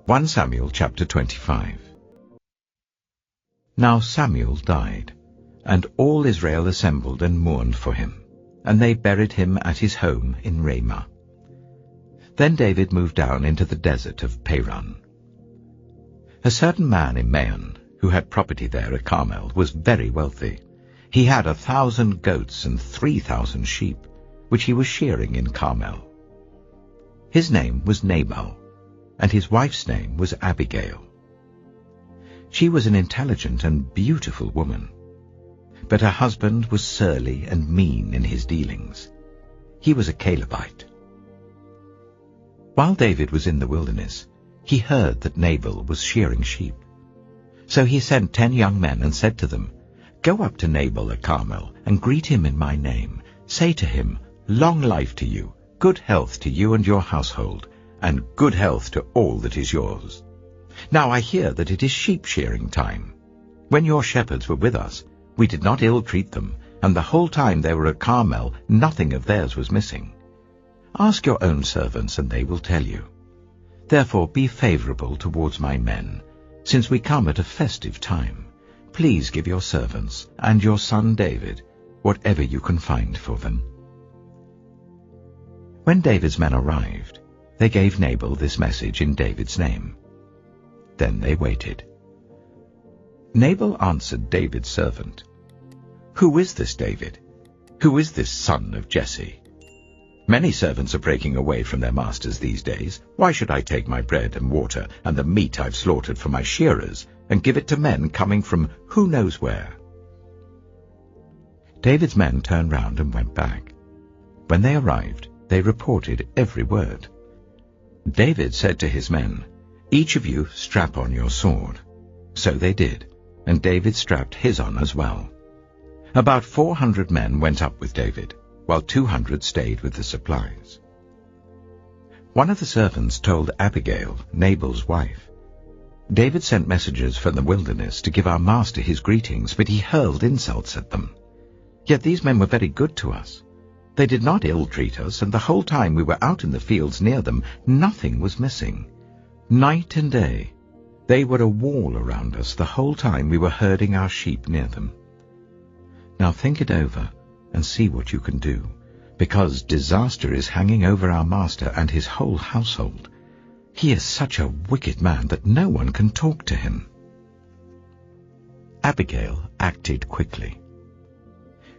1 Samuel chapter 25. Now Samuel died, and all Israel assembled and mourned for him, and they buried him at his home in Ramah. Then David moved down into the desert of Paran. A certain man in Maon, who had property there at Carmel, was very wealthy. He had 1,000 goats and 3,000 sheep, which he was shearing in Carmel. His name was Nabal, and his wife's name was Abigail. She was an intelligent and beautiful woman, but her husband was surly and mean in his dealings. He was a Calebite. While David was in the wilderness, he heard that Nabal was shearing sheep. So he sent 10 young men and said to them, "Go up to Nabal at Carmel and greet him in my name. Say to him, 'Long life to you, good health to you and your household, and good health to all that is yours. Now I hear that it is sheep shearing time. When your shepherds were with us, we did not ill-treat them, and the whole time they were at Carmel nothing of theirs was missing. Ask your own servants, and they will tell you. Therefore be favorable towards my men, since we come at a festive time. Please give your servants and your son David whatever you can find for them." When David's men arrived, they gave Nabal this message in David's name. Then they waited. Nabal answered David's servant, "Who is this David? Who is this son of Jesse? Many servants are breaking away from their masters these days. Why should I take my bread and water and the meat I've slaughtered for my shearers and give it to men coming from who knows where?" David's men turned round and went back. When they arrived, they reported every word. David said to his men, "Each of you strap on your sword." So they did, and David strapped his on as well. About 400 men went up with David, while 200 stayed with the supplies. One of the servants told Abigail, Nabal's wife, "David sent messengers from the wilderness to give our master his greetings, but he hurled insults at them. Yet these men were very good to us. They did not ill-treat us, and the whole time we were out in the fields near them, nothing was missing. Night and day, they were a wall around us the whole time we were herding our sheep near them. Now think it over and see what you can do, because disaster is hanging over our master and his whole household. He is such a wicked man that no one can talk to him." Abigail acted quickly.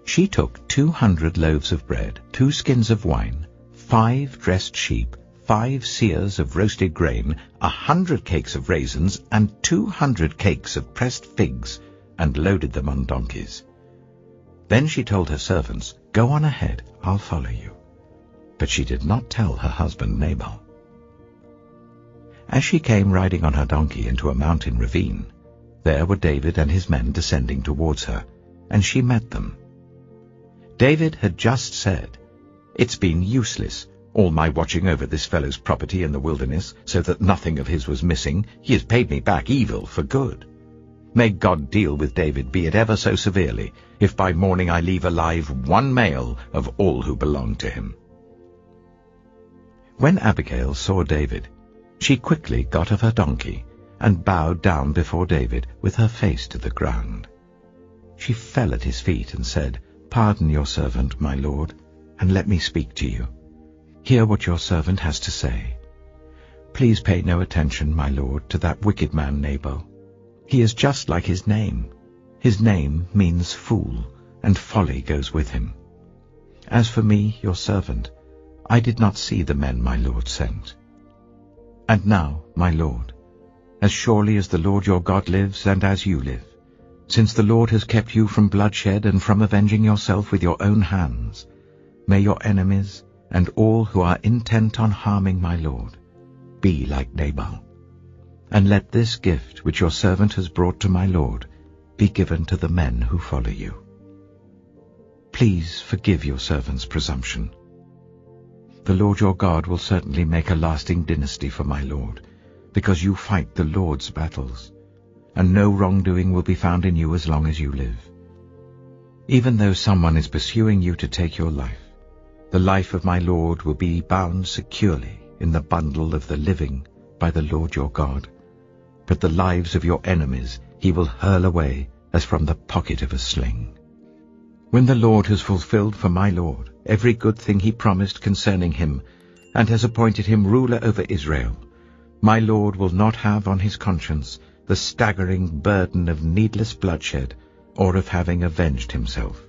She took 200 loaves of bread, 2 skins of wine, 5 dressed sheep, 5 seahs of roasted grain, 100 cakes of raisins, and 200 cakes of pressed figs, and loaded them on donkeys. Then she told her servants, "Go on ahead, I'll follow you." But she did not tell her husband Nabal. As she came riding on her donkey into a mountain ravine, there were David and his men descending towards her, and she met them. David had just said, "It's been useless, all my watching over this fellow's property in the wilderness, so that nothing of his was missing. He has paid me back evil for good. May God deal with David, be it ever so severely, if by morning I leave alive 1 male of all who belong to him." When Abigail saw David, she quickly got off her donkey and bowed down before David with her face to the ground. She fell at his feet and said, "Pardon your servant, my lord, and let me speak to you. Hear what your servant has to say. Please pay no attention, my lord, to that wicked man Nabal. He is just like his name. His name means fool, and folly goes with him. As for me, your servant, I did not see the men my lord sent. And now, my lord, as surely as the Lord your God lives, and as you live, since the Lord has kept you from bloodshed and from avenging yourself with your own hands, may your enemies and all who are intent on harming my lord be like Nabal. And let this gift which your servant has brought to my lord be given to the men who follow you. Please forgive your servant's presumption. The Lord your God will certainly make a lasting dynasty for my lord, because you fight the Lord's battles, and no wrongdoing will be found in you as long as you live. Even though someone is pursuing you to take your life, the life of my lord will be bound securely in the bundle of the living by the Lord your God, but the lives of your enemies he will hurl away as from the pocket of a sling. When the Lord has fulfilled for my Lord every good thing he promised concerning him, and has appointed him ruler over Israel, my Lord will not have on his conscience the staggering burden of needless bloodshed, or of having avenged himself.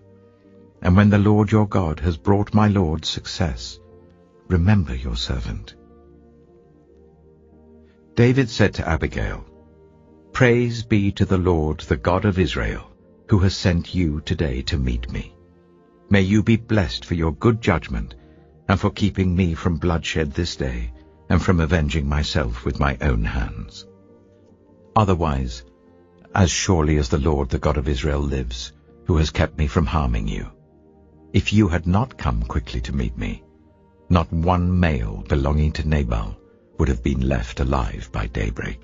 And when the Lord your God has brought my Lord success, remember your servant." David said to Abigail, "Praise be to the Lord, the God of Israel, who has sent you today to meet me. May you be blessed for your good judgment, and for keeping me from bloodshed this day, and from avenging myself with my own hands. Otherwise, as surely as the Lord, the God of Israel, lives, who has kept me from harming you, if you had not come quickly to meet me, not one male belonging to Nabal would have been left alive by daybreak."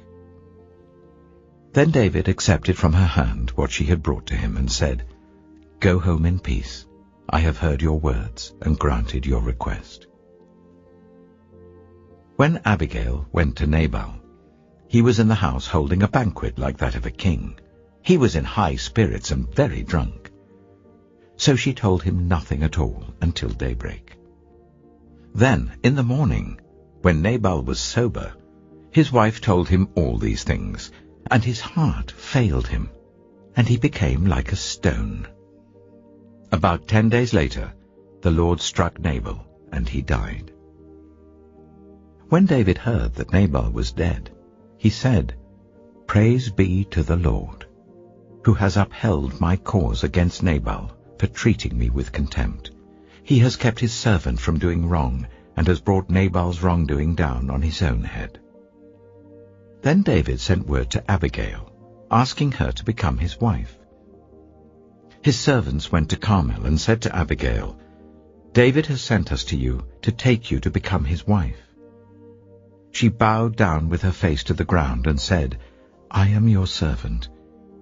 Then David accepted from her hand what she had brought to him, and said, "Go home in peace. I have heard your words and granted your request." When Abigail went to Nabal, he was in the house holding a banquet like that of a king. He was in high spirits and very drunk. So she told him nothing at all until daybreak. Then, in the morning, when Nabal was sober, his wife told him all these things, and his heart failed him, and he became like a stone. About 10 days later, the Lord struck Nabal, and he died. When David heard that Nabal was dead, he said, "Praise be to the Lord, who has upheld my cause against Nabal for treating me with contempt. He has kept his servant from doing wrong, and has brought Nabal's wrongdoing down on his own head." Then David sent word to Abigail, asking her to become his wife. His servants went to Carmel and said to Abigail, "David has sent us to you to take you to become his wife." She bowed down with her face to the ground and said, "I am your servant,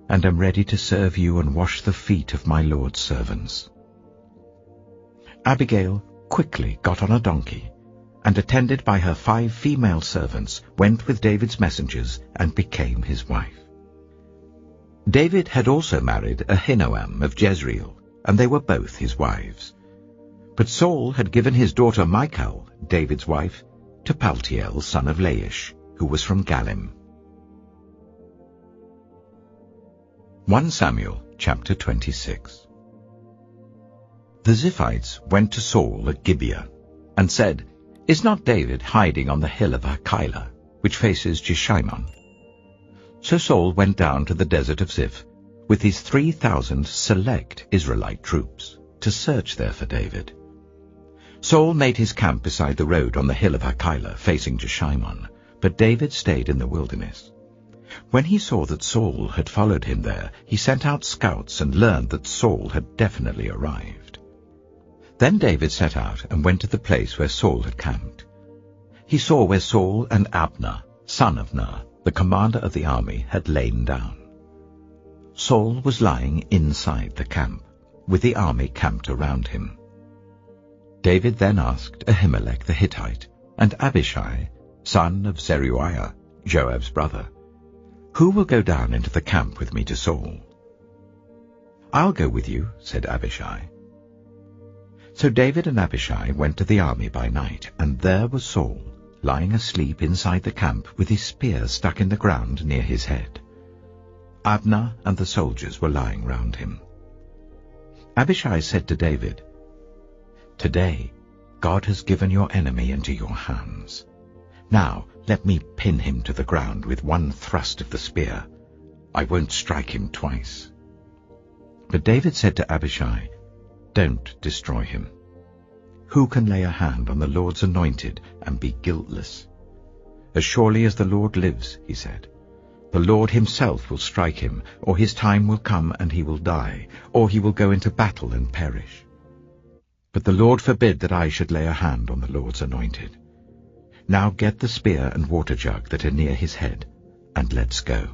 and am ready to serve you and wash the feet of my Lord's servants." Abigail quickly got on a donkey, and attended by her 5 female servants, went with David's messengers and became his wife. David had also married Ahinoam of Jezreel, and they were both his wives. But Saul had given his daughter Michal, David's wife, to Paltiel, son of Laish, who was from Galim. 1 Samuel chapter 26. The Ziphites went to Saul at Gibeah, and said, "Is not David hiding on the hill of Hachilah, which faces Jeshimon?" So Saul went down to the desert of Ziph with his 3,000 select Israelite troops to search there for David. Saul made his camp beside the road on the hill of Hachilah facing Jeshimon, but David stayed in the wilderness. When he saw that Saul had followed him there, he sent out scouts and learned that Saul had definitely arrived. Then David set out and went to the place where Saul had camped. He saw where Saul and Abner, son of Ner, the commander of the army, had lain down. Saul was lying inside the camp, with the army camped around him. David then asked Ahimelech the Hittite and Abishai, son of Zeruiah, Joab's brother, "Who will go down into the camp with me to Saul?" "I'll go with you," said Abishai. So David and Abishai went to the army by night, and there was Saul, lying asleep inside the camp with his spear stuck in the ground near his head. Abner and the soldiers were lying round him. Abishai said to David, "Today God has given your enemy into your hands. Now let me pin him to the ground with one thrust of the spear. I won't strike him twice." But David said to Abishai, "Don't destroy him. Who can lay a hand on the Lord's anointed and be guiltless? As surely as the Lord lives," he said, "the Lord himself will strike him, or his time will come and he will die, or he will go into battle and perish. But the Lord forbid that I should lay a hand on the Lord's anointed. Now get the spear and water jug that are near his head, and let's go."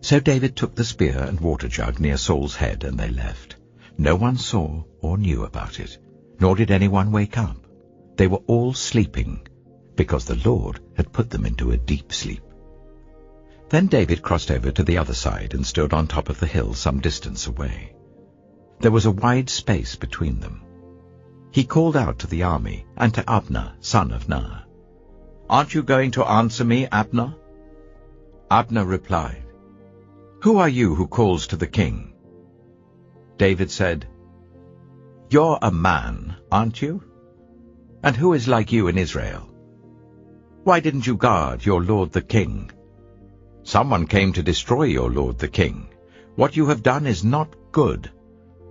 So David took the spear and water jug near Saul's head, and they left. No one saw or knew about it, nor did anyone wake up. They were all sleeping, because the Lord had put them into a deep sleep. Then David crossed over to the other side and stood on top of the hill some distance away. There was a wide space between them. He called out to the army and to Abner, son of Ner, "Aren't you going to answer me, Abner?" Abner replied, "Who are you who calls to the king?" David said, "You're a man, aren't you? And who is like you in Israel? Why didn't you guard your lord the king? Someone came to destroy your lord the king. What you have done is not good.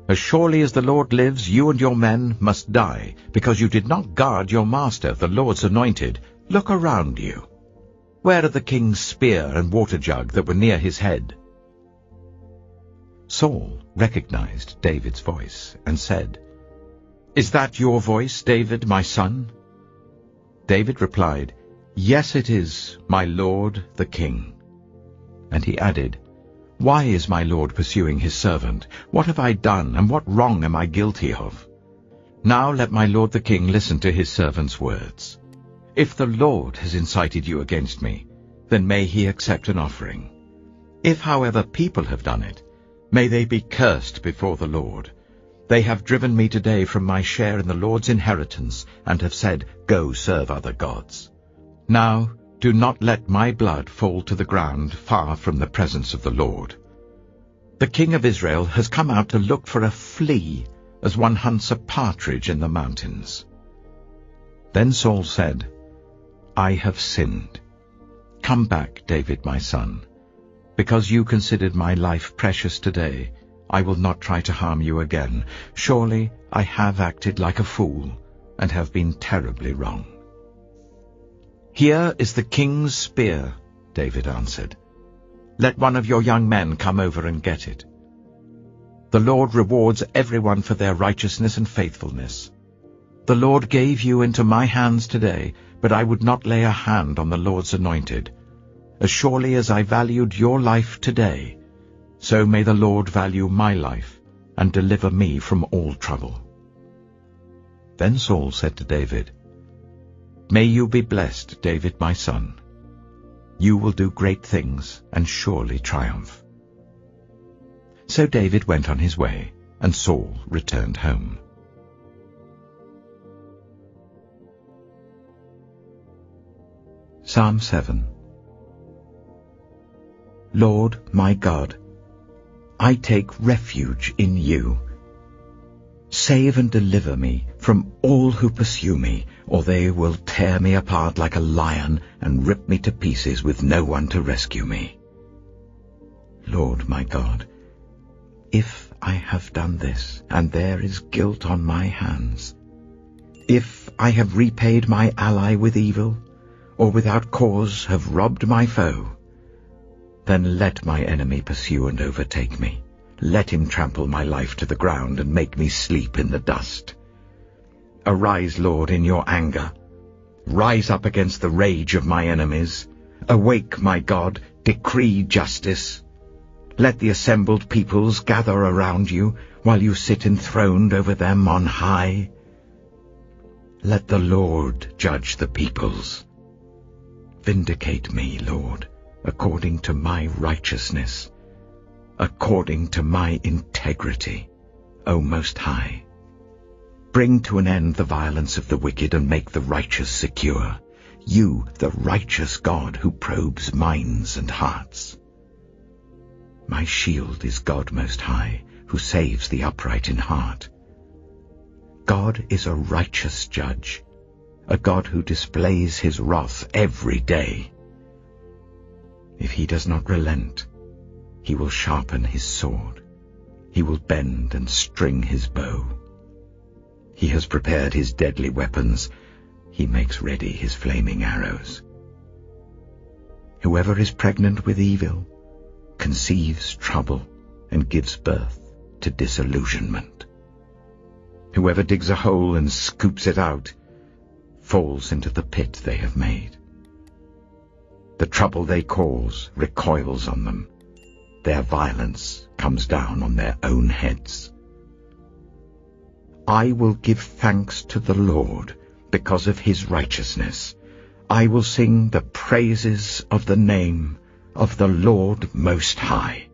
As surely as the Lord lives, you and your men must die, because you did not guard your master, the Lord's anointed. Look around you. Where are the king's spear and water jug that were near his head?" Saul recognized David's voice and said, "Is that your voice, David, my son?" David replied, "Yes, it is, my lord the king." And he added, "Why is my lord pursuing his servant? What have I done, and what wrong am I guilty of? Now let my lord the king listen to his servant's words. If the Lord has incited you against me, then may he accept an offering. If, however, people have done it, may they be cursed before the Lord. They have driven me today from my share in the Lord's inheritance, and have said, 'Go serve other gods.' Now do not let my blood fall to the ground far from the presence of the Lord. The king of Israel has come out to look for a flea, as one hunts a partridge in the mountains." Then Saul said, "I have sinned. Come back, David my son. Because you considered my life precious today, I will not try to harm you again. Surely I have acted like a fool, and have been terribly wrong." "Here is the king's spear," David answered. "Let one of your young men come over and get it. The Lord rewards everyone for their righteousness and faithfulness. The Lord gave you into my hands today, but I would not lay a hand on the Lord's anointed. As surely as I valued your life today, so may the Lord value my life and deliver me from all trouble." Then Saul said to David, "May you be blessed, David my son. You will do great things and surely triumph." So David went on his way, and Saul returned home. Psalm 7. Lord my God, I take refuge in you. Save and deliver me from all who pursue me, or they will tear me apart like a lion and rip me to pieces with no one to rescue me. Lord my God, if I have done this, and there is guilt on my hands, if I have repaid my ally with evil, or without cause have robbed my foe, then let my enemy pursue and overtake me. Let him trample my life to the ground and make me sleep in the dust. Arise, Lord, in your anger. Rise up against the rage of my enemies. Awake, my God, decree justice. Let the assembled peoples gather around you, while you sit enthroned over them on high. Let the Lord judge the peoples. Vindicate me, Lord, according to my righteousness, according to my integrity, O Most High. Bring to an end the violence of the wicked and make the righteous secure. You, the righteous God who probes minds and hearts. My shield is God Most High, who saves the upright in heart. God is a righteous judge, a God who displays his wrath every day. If he does not relent, he will sharpen his sword. He will bend and string his bow. He has prepared his deadly weapons. He makes ready his flaming arrows. Whoever is pregnant with evil conceives trouble and gives birth to disillusionment. Whoever digs a hole and scoops it out falls into the pit they have made. The trouble they cause recoils on them. Their violence comes down on their own heads. I will give thanks to the Lord because of his righteousness. I will sing the praises of the name of the Lord Most High.